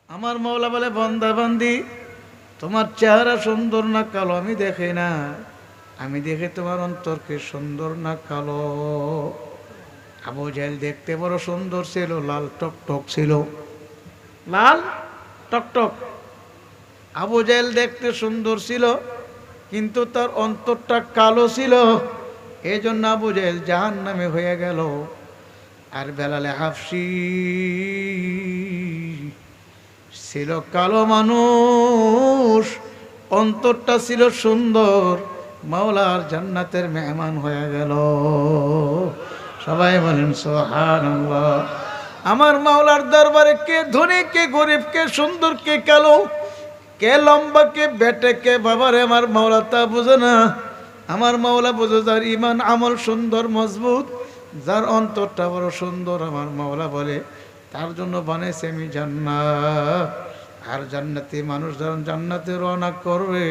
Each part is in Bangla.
আমার মওলা বলে, বান্দা বান্দি, তোমার চেহারা সুন্দর না কালো আমি দেখি না, আমি দেখি তোমার অন্তরকে সুন্দর না কালো। আবু জাহেল দেখতে বড় সুন্দর ছিল, লাল টকটক ছিল, লাল টকটক। আবু জাহেল দেখতে সুন্দর ছিল, কিন্তু তার অন্তরটা কালো ছিল। এই জন্য আবু জাহেল জাহান্নামে হয়ে গেল। আর বেলালে হাফসি ছিল কালো মানুষ, অন্তরটা ছিল সুন্দর, মাওলার জান্নাতের মেহমান হয়ে গেল। সবাই বলেন সুবহানাল্লাহ। আমার মাওলার দরবারে কে ধনী, কে গরিব, কে সুন্দর, কে কালো, কে লম্বা, কে বেটে, কে বাবারে আমার মাওলা তা বুঝে না। আমার মাওলা বুঝে যার ইমান আমল সুন্দর মজবুত, যার অন্তরটা বড় সুন্দর। আমার মাওলা বলে তার জন্য বানাইছে আমি জান্নাত। আর জান্নাতি মানুষ যখন জান্নাতে রওনা করবে,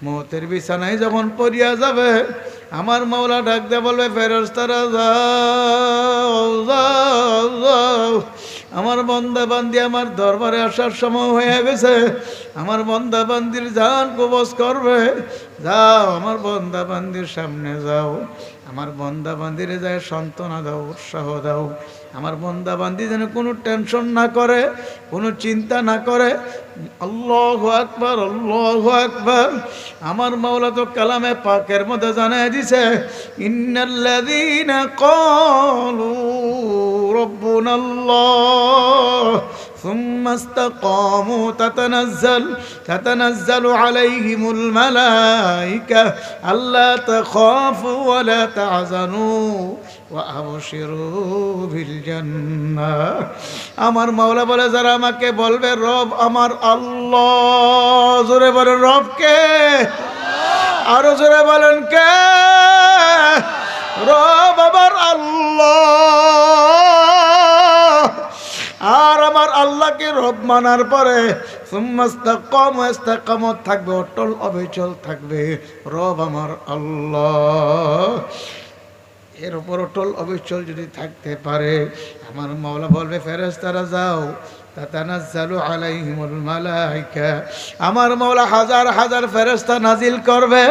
মৌতের বিছানায় যখন পড়িয়া যাবে, আমার মাওলা ডাক দিয়ে বলবে, ফেরেশতারা যাও যাও যাও, আমার বান্দা বান্দি আমার দরবারে আসার সময় হয়ে গেছে। আমার বান্দা বান্দির জান কবজ করবে, যাও আমার বান্দা বান্দির সামনে যাও, আমার বান্দা বান্দিরে যায় সান্ত্বনা দাও, উৎসাহ দাও। আমার বান্দা বান্দি যেন কোনো টেনশন না করে, কোনো চিন্তা না করে। আল্লাহু আকবার, আল্লাহু আকবার। আমার মাওলা তো কালামে পাকের মধ্যে জানায় দিছে, ইন্নাল্লাযীনা ক্বালু রাব্বুনাল্লাহ সুম্মা ইসতাকামু তাতানাজ্জালু আলাইহিমুল মালায়েকা আল্লা তাখাফু ওয়া লা তাহজানু ওয়া আবশিরু বিল জান্নাহ। আমার মাওলা বলে, যারা আমাকে বলবে রব আমার আল্লাহ, জোরে বলেন রব কে? আরো জোরে বলেন কে? রব আমার আল্লাহ। আর আমার আল্লাহকে রব মানার পরে ইস্তেকামত থাকবে, অটল অবিচল থাকবে। রব আমার আল্লাহ, এর উপর অটল অবিচল যদি থাকতে পারে, আমার মাওলা বলবে, ফেরেশতারা যাও, তাতানাজ্জালু আলাইহিমুল মালায়েকা। আমার মাওলা হাজার হাজার ফেরেশতা নাজিল করবে।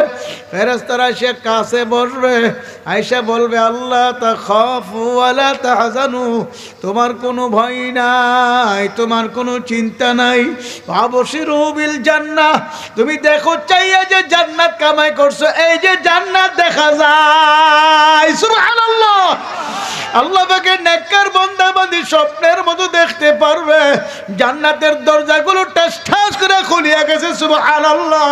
ফেরেশতারা এসে কাছে বসবে, আয়েশা বলবে, আল্লাহ তাখাফু ওয়া লা তাহজানু, তোমার কোনো ভয় নাই, তোমার কোনো চিন্তা নাই। আবশিরু বিল জান্নাহ, তুমি দেখো চাইয়া যে জান্নাত কামাই করছো, এই যে জান্নাত দেখা যায়। সুবহানাল্লাহ। আল্লাহ পাকের নেককার বান্দা বান্দি স্বপ্নের মতো দেখতে পারবে, জান্নাতের দরজাগুলো ঠাস ঠাস করে খুলিয়া গেছে। সুবহানাল্লাহ।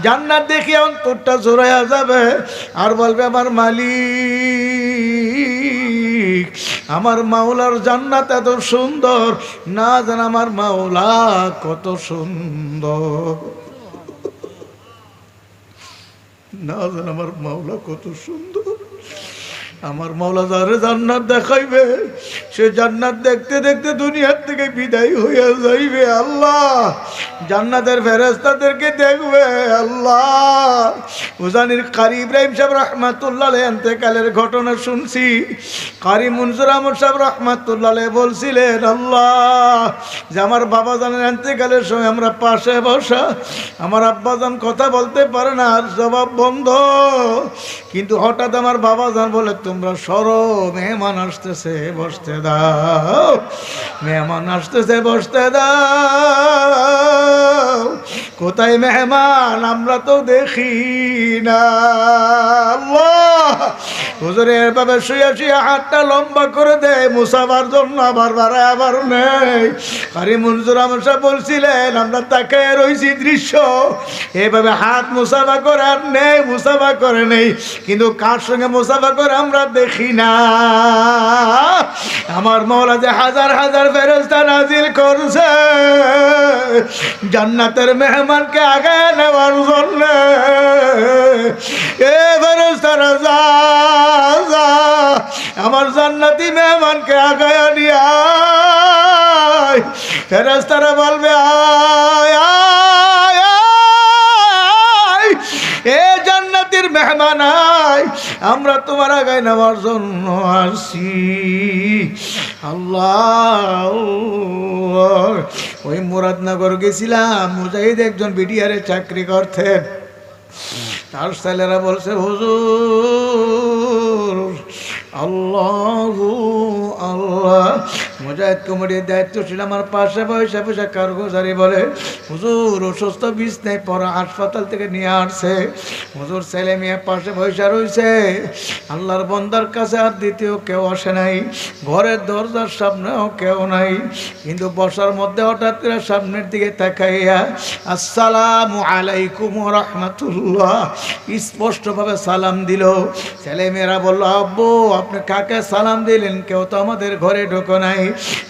জান্নাত দেখে অন্তরটা জোড়াইয়া যাবে, আর বলবে, আমার মালিক, আমার মাওলার জান্নাত এত সুন্দর, না জান আমার মাওলা কত সুন্দর, না জান আমার মাওলা কত সুন্দর। আমার মাওলা যারে জান্নাত দেখাইবে, সে জান্নাত দেখতে দেখতে দুনিয়ার থেকে বিদায় হইয়া যাইবে। আল্লাহ জান্নাতের ফেরেশতাদেরকে দেখবে। আল্লাহ উজানির কারি ইব্রাহিম সাহেব রহমাতুল্লাহ আলাইহি ইন্তেকালের ঘটনা শুনছি। কারি মনসুর আহমদ সাহেব রহমাতুল্লাহ আলাইহি বলছিলেন, আল্লাহ যে আমার বাবা জানের ইন্তেকালের সময় আমরা পাশে বসা, আমার আব্বাজান কথা বলতে পারে না, আর জবাব বন্ধ, কিন্তু হঠাৎ আমার বাবা জান বলে, তোমরা সরো, মেহমান আসতেছে, বসতে দাও, মেহমান আসতেছে, বসতে দাও। কোথায় মেহমান, আমরা তো দেখি না। আল্লাহ হুজুরে এভাবে শুয়ে শুয়ে হাতটা লম্বা করে দেয় মুসাফার জন্য, আবার নেই। কারি মনজুর আহমদ সাহেব বলছিলেন, আমরা তাকে রয়েছি দৃশ্য, এভাবে হাত মুসাফা করে আর নেই, মুসাফা করে নেই, কিন্তু কার সঙ্গে মুসাফা করে আমরা দেখি না। আমার মাওলা যে হাজার হাজার ফেরেশতা নাজিল করছে জান্নাতের মেহমানকে আগে নেওয়ার জন্য, এ ফেরেশতারা যা যা, আমার জান্নাতি মেহমানকে আগে নিয়ে আয়। ফেরেশতারা বলবে, আয় আয় আয়, এ জান্নাতের মেহমান আয়, আমরা তোমার আগায় নেওয়ার জন্য আসছি। আল্লাহ। ওই মুরাদনগর গেছিলাম, মুজাহিদ একজন বিডিআরে চাকরি করতেন। তার ছেলেরা বলছে, হুজুর আল্লাহ আল্লাহ। মুজাহিদ কমিটির দায়িত্বশীল আমার পাশে বসে বসে কারগুজারি বলে, হুজুর অসুস্থ বিছনায় পড়া, হাসপাতাল থেকে নিয়ে আসছে। হুজুর ছেলে মেয়ে পাশে বসে রয়েছে। আল্লাহর বন্দার কাছে আর দ্বিতীয় কেউ আসে নাই, ঘরের দরজার সামনেও কেউ নাই। কিন্তু বসার মধ্যে হঠাৎ করে সামনের দিকে তাকাইয়া আসসালামু আলাইকুম ওয়া রাহমাতুল্লাহ স্পষ্টভাবে সালাম দিল। ছেলে মেয়েরা বলল, আব্বু আপনি কাকে সালাম দিলেন? কেউ তো আমাদের ঘরে ঢোকে নাই।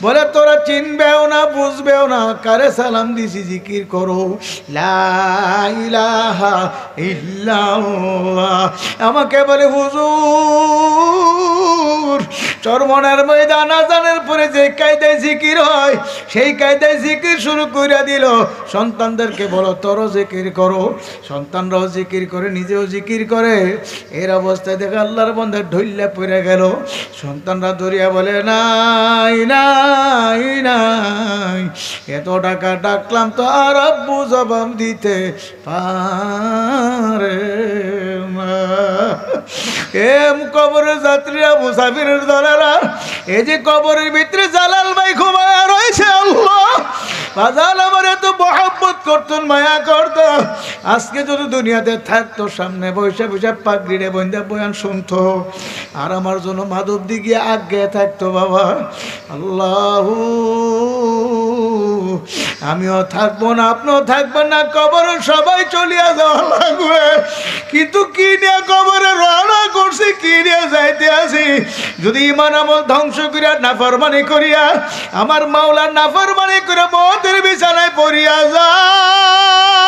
বলে, তোরা চিনবেও না বুঝবেও না, কারে সালাম দিছি জিকির করো, লা ইলাহা ইল্লাল্লাহ। আমাকে বলে, হুজুর চরমনের ময়দান আজানের পরে যে কায়দায় জিকির হয় সেই কায়দায় জিকির শুরু করে দিল। সন্তানদেরকে বলো তোরও জিকির করো। সন্তানরাও জিকির করে, নিজেও জিকির করে। এর অবস্থায় দেখে আল্লাহর বন্ধে ঢইল্লা পড়ে গেল। সন্তানরা দরিয়া বলে, নাই নাই নাই, এত টাকা ডাকলাম তো আর আব্বু জবাব দিতে পারে না। কবরের যাত্রীরা, মুসাফিরের দলেরা, এই যে কবরের ভিতরে জালাল ভাই ঘুমায়া রয়েছে, আল্লাহ বাজাল আমার এত মহব্বত করতেন, মায়া করত। আজকে যদি দুনিয়াতে থাকতো, সামনে বসে বসে পাগড়িরে বন্ধে বয়ান শুনতো, আর আমার জন্য মাধব দিকে আগে থাকতো। বাবা আল্লাহ, আমিও থাকবো না, আপনিও থাকবেন না, কবরে সবাই চলিয়া যাওয়া লাগবে। কিন্তু কি নিয়ে কবরে রওনা করছি, কি নিয়ে যাইতে আছি? যদি ইমান আমল ধ্বংস করিয়া নাফরমানি করিয়া, আমার মাওলার নাফরমানি করে মতের বিছানায় পড়িয়া যায়,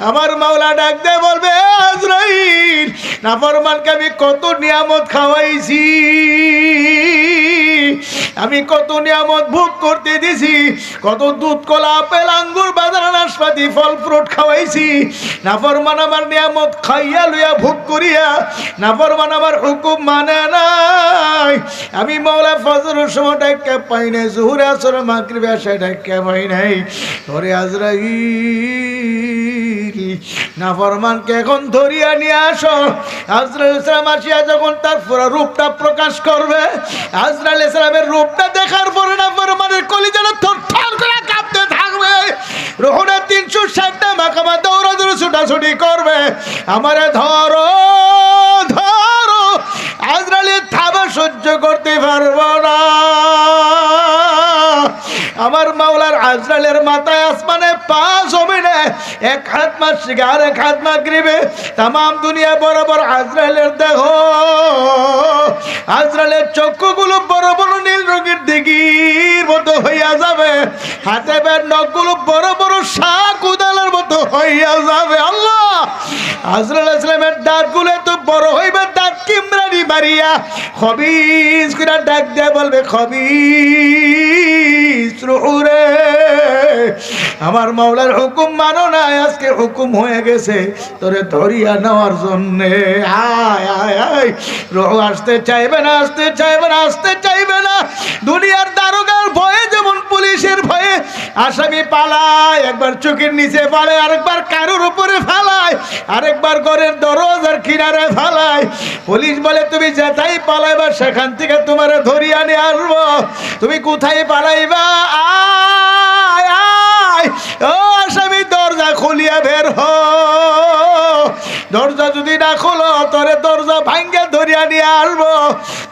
আমার মাওলা ডাক দিয়ে বলবে, আজরাইল নাফরমানকে আমি কত নিয়ামত খাওয়াইছি, আমি কত নিয়ামত ভোগ করতে দিছি, কত দুধ কলা আপেল আঙ্গুর বাদাম নাশপাতি ফল ফ্রুট খাওয়াইছি। নাফরমান আমার নিয়ামত খাইয়া লইয়া ভোগ করিয়া নাফরমান আমার হুকুম মানে নাই। আমি মাওলা ফজরের সময় ডাক্কা পাই নাই, জোহরে আসর মাগরিবে এশায় ডাক্কা পাই নাই। ওরে আজরাইল নাফরমানকে এখন ধরিয়া নিয়ে আসো। আজরাইল ইসলাম আসিয়া যখন তার পুরো রূপটা প্রকাশ করবে, আজরাইল ইসলামের রূপটা দেখার পরে নাফরমানের কলিজাটা থরথর করে কাঁপতে থাকবে। রোহনা 360টা মাকামা দৌড়াদৌড়ি ছুটাছুটি করবে, আমারে ধরো ধরো। আজরাইলের থাবা সহ্য করতে পারবো না। আমার মাওলার আজরাইলের মাথায় আসমানে, পা জমিনে, এক হাত মাসিকে আর এক হাত মাগরিবে, তাম দুনিয়া বরাবর আজরাইলের দেহ। আজরাইলের চক্ষুগুলো বড় বড় নীল রঙের দিঘির মতো হইয়া যাবে, হাতে বের নখগুলো বড় বড় শাক উদালের মতো হইয়া যাবে। আল্লাহ, আজরাইল ইসলামের দাঁতগুলো এত বড় হইবে, দাঁত কিমরানি মারিয়া খবিজ করে ডাক দিয়ে বলবে, খবিজ রুহুরে, আমার মাওলার হুকুম মানো না, আজকে হুকুম হয়ে গেছে তোরে ধরিয়া নেওয়ার জন্যে। আয় আয় আয়। রুহু আসতে চাইবে না, আসতে চাইবে না, আসতে চাইবে না। দুনিয়ার দারোগার ভয়ে যেমন পুলিশের ভয়ে আসামি পালায়, একবার চোখের নিচে পালায়, আরেকবার কারোর উপরে ফালায়, আরেকবার ঘরের দরজার কিনারে ফালায়। পুলিশ বলে, তুমি যেথায় পালাইবা সেখান থেকে তোমার ধরিয়া নিয়ে আসবো। তুমি কোথায় পালাইবা? আয় আয়। ও আসামি, দরজা খুলিয়া বের হ। দরজা যদি না খোলো, তোরে দরজা ভাঙ্গে ধরিয়া নিয়ে আসবো।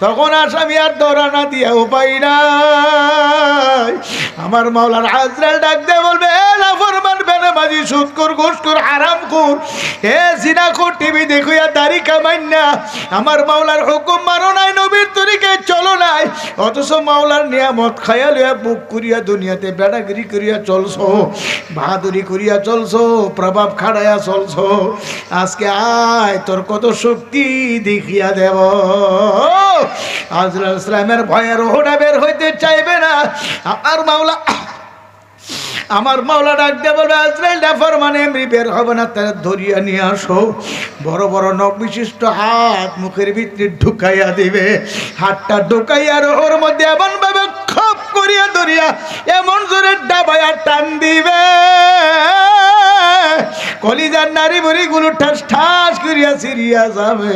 তখন আসামি আর ধরা না দিয়া উপায় নাই। আমার মাওলার আজরাইল ডাক দিয়ে বলবে, এ নাফরমান, বেনামাজি, সুদখোর, ঘুষখোর, হারামখোর, এ জিনাখোর, টিভি দেখিয়া দাড়ি কামাই না, আমার মাওলার হুকুম মানো নাই, নবীর তরিকায় চলো নাই, অথচ মাওলার নিয়ামত খাইয়া লইয়া বুক করিয়া দুনিয়াতে বেড়াগিরি করিয়া চলছো, বাহাদুরি করিয়া চলছো, প্রভাব খাড়াইয়া চলছো। আজকে আয়, তোর কত শক্তি দেখিয়া দেব। আজরাইল ইসলামের ভয়ে রোহটা বের হইতে চাইবে না। আমার মাওলা আমার মাওলা ডাক দিয়ে বলবে আজরাইল নাফরমানে এমনি বের হবে না, তারা ধরিয়া নিয়ে আসো। বড় বড় নখ বিশিষ্ট হাত মুখের ভিতরে ঢুকাইয়া দিবে, হাতটা ঢুকাইয়া ওর মধ্যে এমন ভাবে খপ করিয়া ধরিয়া এমন জোরে ডাবাইয়া টান দিবে, কলিজার নারী বুড়ি গুলো ঠাস ঠাস করিয়া সিরিয়া যাবে,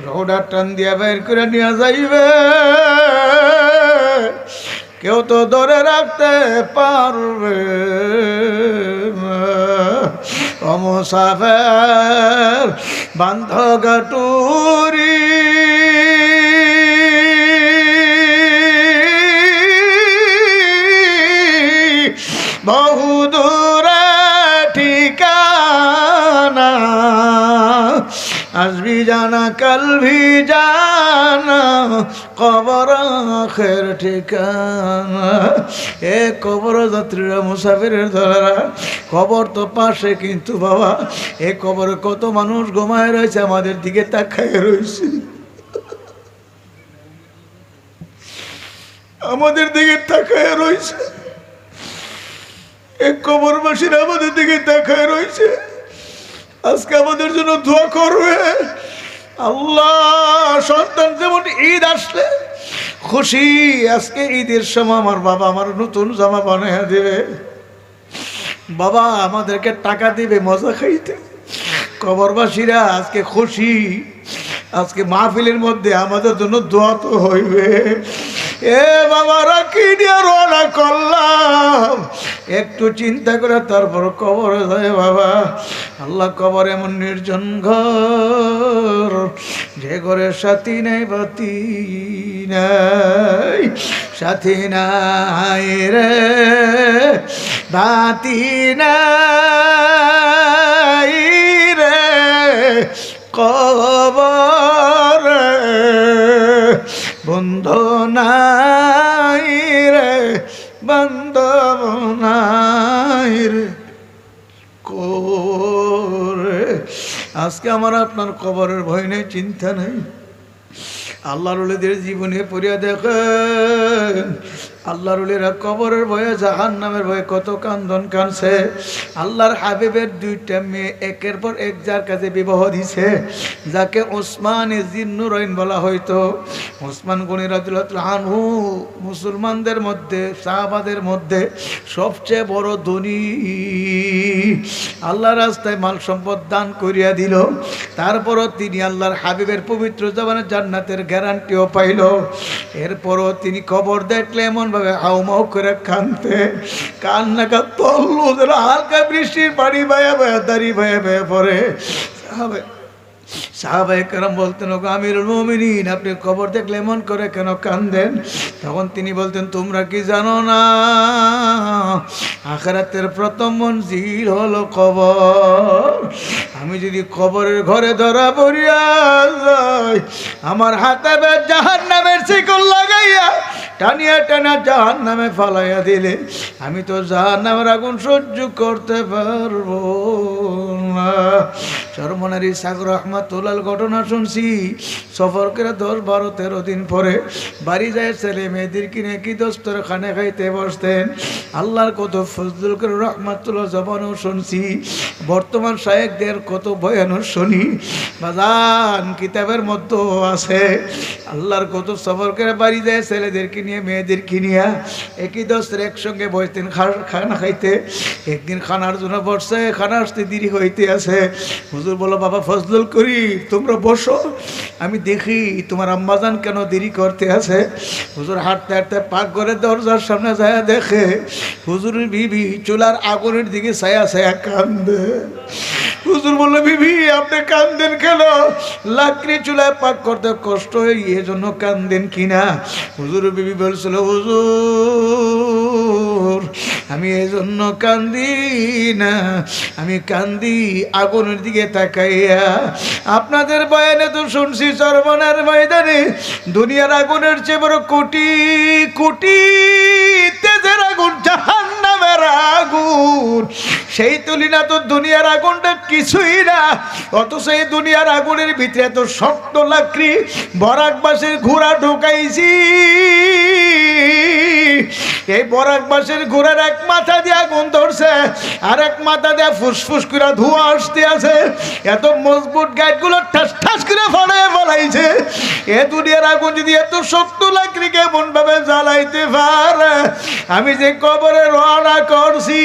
রোডা টান দিয়া বের করে নিয়ে যাইবে। কেউ তো ধরে রাখতে পারবে ও মুসাফির বান্ধ গাটুরি, বহু দূরে ঠিকানা, আসবি জানা কাল ভি জানা, কবর আখের ঠিকানা। এ কবর যাত্রীরা, মুসাফিরের দলেরা, কবর তো পাশে, কিন্তু বাবা এ কবরে কত মানুষ ঘুমায় রয়েছে, আমাদের দিকে তাকায় রয়েছে, আমাদের দিকে তাকায় রয়েছে, এক কবরবাসীরা আমাদের দিকে তাকায় রয়েছে। আজকে আমাদের জন্য দোয়া করবে। আল্লাহ, সন্তান যেমন ঈদ আসলে খুশি, আজকে ঈদের সময় আমার বাবা আমার নতুন জামা বানাইয়া দেবে, বাবা আমাদেরকে টাকা দিবে মজা খাইতে, কবরবাসীরা আজকে খুশি, আজকে মাহফিলের মধ্যে আমাদের জন্য দোয়া তো হইবে। এ বাবারা কি নিয়ে রওনা করলাম, একটু চিন্তা করে তারপর কবরে যায় বাবা। আল্লাহ, কবর এমন নির্জন ঘর, যে ঘরে সাথী নাই বাতি নাই, সাথী নাই রে বাতি নাই রে কবর, বন্ধু নাই রে বান্ধব নাই রে করে। আজকে আমার আপনার কবরের ভয় নেই, চিন্তা নেই। আল্লাহর ওলিদের জীবনে পড়িয়া দেখেন, আল্লাহর ওলিরা কবরের ভয়ে, জাহান্নামের ভয়ে কত কান্দন কানছে। আল্লাহর হাবিবের দুইটা মেয়ে একের পর এক যার কাছে বিবাহ দিছে, যাকে ওসমান জিন্নুরাইন বলা হইতো। ওসমান গনি রাদিয়াল্লাহু আনহু মুসলমানদের মধ্যে, সাহাবাদের মধ্যে সবচেয়ে বড় ধনী, আল্লাহর রাস্তায় মাল সম্পদ দান করিয়া দিল। তারপরও তিনি আল্লাহর হাবিবের পবিত্র জবানের জান্নাতের গ্যারান্টিও পাইল। এরপরও তিনি কবর দেখলে এমন ভাবে হাউমাউ করে কাঁদতে, কান্নাকা তল্লু, হালকা বৃষ্টির পানি ভাইয়া ভাইয়া দাড়ি ভাইয়া ভাইয়া পরে। সাহাবায়ে কেরাম বলতেন, ওগো আমিরুল মুমিনিন, আপনি কবর দেখলে এমন করে কেন কাঁদেন? তখন তিনি বলতেন, তোমরা কি জানো না, আখিরাতের প্রথম মঞ্জিল হলো কবর। আমি যদি কবরের ঘরে ধরা পড়িয়া যাই, আমার হাতে জাহান্নামের শিকল লাগাইয়া টানিয়া টানা জাহান্নামে ফালাইয়া দিলে আমি তো জাহান্নামের আগুন সহ্য করতে পারবো না। চরমনারি সাগর রহমাতুল্লাহ ঘটনা শুনছি, সফর করে 10-12-13 দিন পরে বাড়ি যায় ছেলে মেয়েদের কিনে কি দস্তরখানে খাইতে বসতেন। আল্লাহর কত ফজলুল করে রহমাতুল্লাহ জবানও শুনছি, বর্তমান শায়েখদের কত বয়ানও শুনি, বাজান কিতাবের মধ্যেও আছে। আল্লাহর কত সফর করে বাড়ি যায় ছেলেদেরকে নিয়ে মেয়েদেরকে নিয়ে, একই দস্তর একসঙ্গে বসতেন খানা খাইতে। একদিন খানার জন্য বসছে, খানা আসতে দেরি হইতে আছে। হুজুর বলো, বাবা ফজলুল করি, তোমরা বসো, আমি দেখি তোমার আম্মাজান কেন দেরি করতে আছে। হুজুর হাঁটতে হাঁটতে পাকঘরের দরজার সামনে যায়, দেখে হুজুরের বিবি চুলার আগুনের দিকে ছায়া ছায়া কান্দে। হুজুর বললো, বিবি আপনি কান্দেন কেন? লাকড়ি চুলায় পাক করতে কষ্ট হয়, এজন্য কান্দেন কিনা? হুজুর বিবি বলছিল, হুজুর আমি এজন্য কান্দি না, আমি কান্দি আগুনের দিকে তাকাইয়া। আপনাদের বয়ানে তো শুনছি চরমনার ময়দানে দুনিয়ার আগুনের চেয়ে বড় কোটি কোটি তেজের আগুন জাহান্নামের আগুন, সেই তুলনা তো দুনিয়ার আগুনটা কিছুই না। অথচ এই দুনিয়ার আগুনের ভিতরে এত শক্ত লাকড়ি বরাক বাসের ঘোড়া ঢুকাইছি, এই বরাক বাসের ঘোড়ার এক মাথা দিয়ে আগুন ধরছে, আর এক মাথা দিয়ে ফুসফুস করে ধোঁয়া আসতে আছে। এত মজবুত গাইডগুলো ঠাস ঠাস করে ফাড়ায় ফেলাইছে। এ দুনিয়ার আগুন যদি এত শক্ত লাকড়ি কেমন ভাবে জ্বালাইতে পারে? আমি যে কবরে রওনা করছি,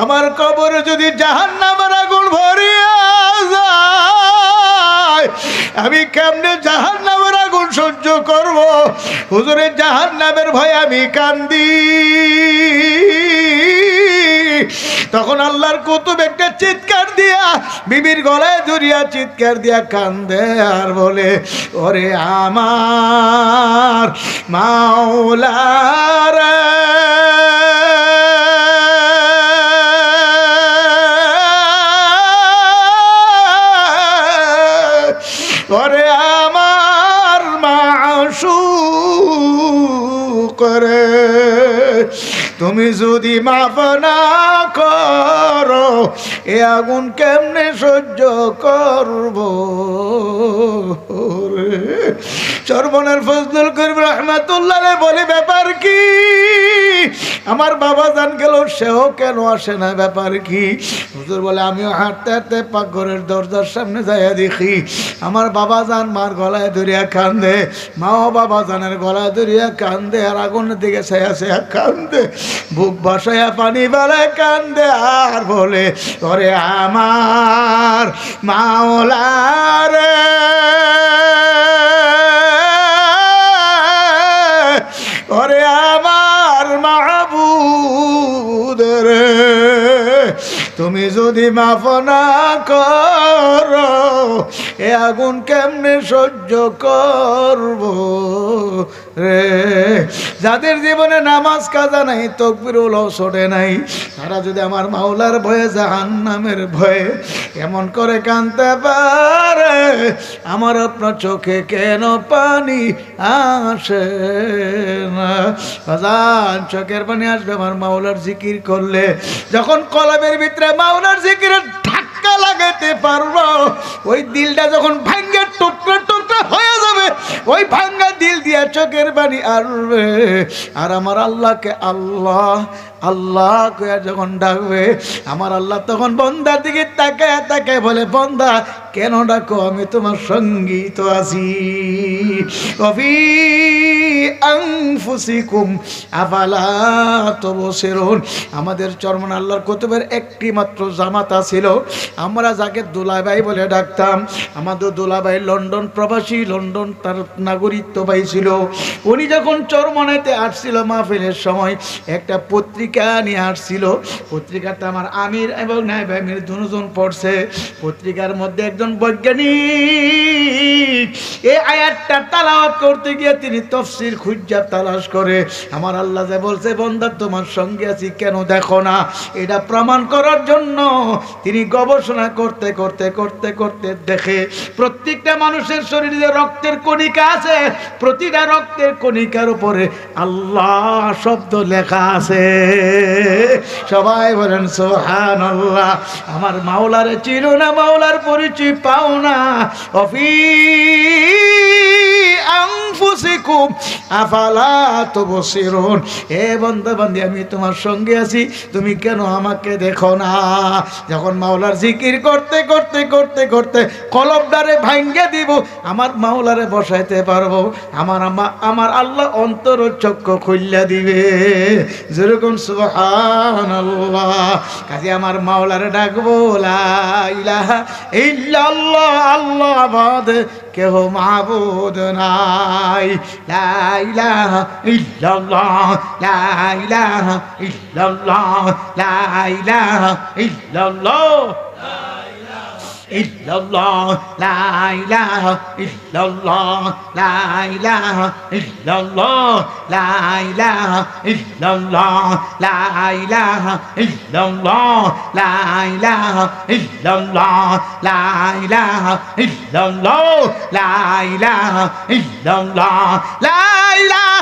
আমার কবরে যদি জাহান্নামের আগুন ভরিয়া যায়, আমি কেমনে জাহান্নামের আগুন সহ্য করব? হুজুরের জাহান্নামের ভয়ে আমি কান্দি। তখন আল্লাহর কুতুব একটা চিৎকার দিয়া বিবির গলায় ধরিয়া চিৎকার দিয়া কান্দে আর বলে, ওরে আমার মাওলারে, ওরে আমার মাশূক রে, তুমি যদি মাফ না করো এ আগুন কেমনে সহ্য করব? চরমনের ফজলুল করিম রাহমাতুল্লাহ আলাইহি বলে, ব্যাপার কি? আমার বাবা জান গেল, সেও কেন আসে না, ব্যাপার কি? হুজুর বলে, আমিও হাঁটতে হাঁটতে পাকঘরের দরজার সামনে যাইয়া দেখি আমার বাবা জান মার গলায় ধরিয়া কান্দে, মাও বাবা জানের গলায় ধরিয়া কান্দে, আর আগুনের দিকে ছায়া ছায়া কান্দে, বুক ভাসাইয়া পানি বেলায় কান্দে আর বলে, ওরে আমার মাওলারে, ওরে আমার মাহবুদ রে, তুমি যদি মাফ না করো এ আগুন কেমনে সহ্য করব রে? যাদের জীবনে নামাজ কাজা নাই, তাকবীরুল ছোটে নাই, তারা যদি আমার মাওলার ভয়ে, জাহান্নামের ভয়ে এমন করে কাঁদতে পারে, আমার আপনার চোখে কেন পানি আসে না? বাজান, চোখের পানি আসবে আমার মাওলার জিকির করলে। যখন কলবের ভিতরে মাওলার জিকিরের ধাক্কা লাগাতে পারবো, ওই দিলটা যখন ভাঙ্গে টুকরো টুকরো হয়ে যাবে, ওই ভাঙ্গা দিল দিয়া চোখের পানি আসবে। আর আমার আল্লাহকে আল্লাহ আল্লাহ কয়া যখন ডাকবে, আমার আল্লাহ তখন বন্দার দিকে তাকায় তাকায় বলে, বন্দা কেন ডাকো? আমি তোমার সঙ্গী তো আছি। অফি আনফুসিকুম আফালা তুবসিরুন। আমাদের চরমন আল্লাহর কুতুবের একটি মাত্র জামাতা ছিল, আমরা যাকে দুলাভাই বলে ডাকতাম। আমাদের দুলাভাই লন্ডন প্রবাসী, লন্ডন তার নাগরিকত্ব পাইছিল। উনি যখন চরমনেতে আসছিল মাহফিলের সময়, একটা পত্রিকা নিয়ে আসছিল। পত্রিকাটা আমার আমির এবং নায়েব আমির দুজন পড়ছে। পত্রিকার মধ্যে একজন বৈজ্ঞানিক এই আয়াতটা তালাওয়াত করতে গিয়ে তিনি তাফসীর খুঁজা তালাশ করে, আমার আল্লাহ যে বলছে বান্দা তোমার সঙ্গে আছি কেন দেখো না, এটা প্রমাণ করার জন্য তিনি গবেষণা করতে করতে করতে করতে দেখে প্রত্যেকটা মানুষের শরীরে যে রক্তের কণিকা আছে, প্রতিটা রক্তের কণিকার উপরে আল্লাহ শব্দ লেখা আছে। সবাই বলেন সুবহানাল্লাহ। আমার মাওলারে চিনো না, মাওলার পরিচয় পাও না। অফি আনফুসিকুম আফালা তুবসিরুন। হে বান্দা বান্দি, আমি তোমার সঙ্গে আছি, তুমি কেন আমাকে দেখো না? যখন মাওলার জিকির করতে করতে করতে করতে কলবদারে ভাঙ্গে দিব, আমার মাওলারে বসাইতে পারবো, আমার আল্লাহ অন্তর চক্ষু খুইলা দিবে। যেরকম সুবহানাল্লাহ। কাজে আমার মাওলারে ডাকবো, লা ইলাহা ইল্লাল্লাহ, আল্লাহ বাদে কেহ মাবুদ নাই। লা ইলাহা ইল্লাল্লাহ, লা ইলাহা ইল্লাল্লাহ, লা ইলাহা ইল্লাল্লাহ, illallah, la ilaha illallah, la ilaha illallah, la ilaha illallah, la ilaha illallah, la ilaha illallah, la ilaha illallah, la ilaha illallah, la ilaha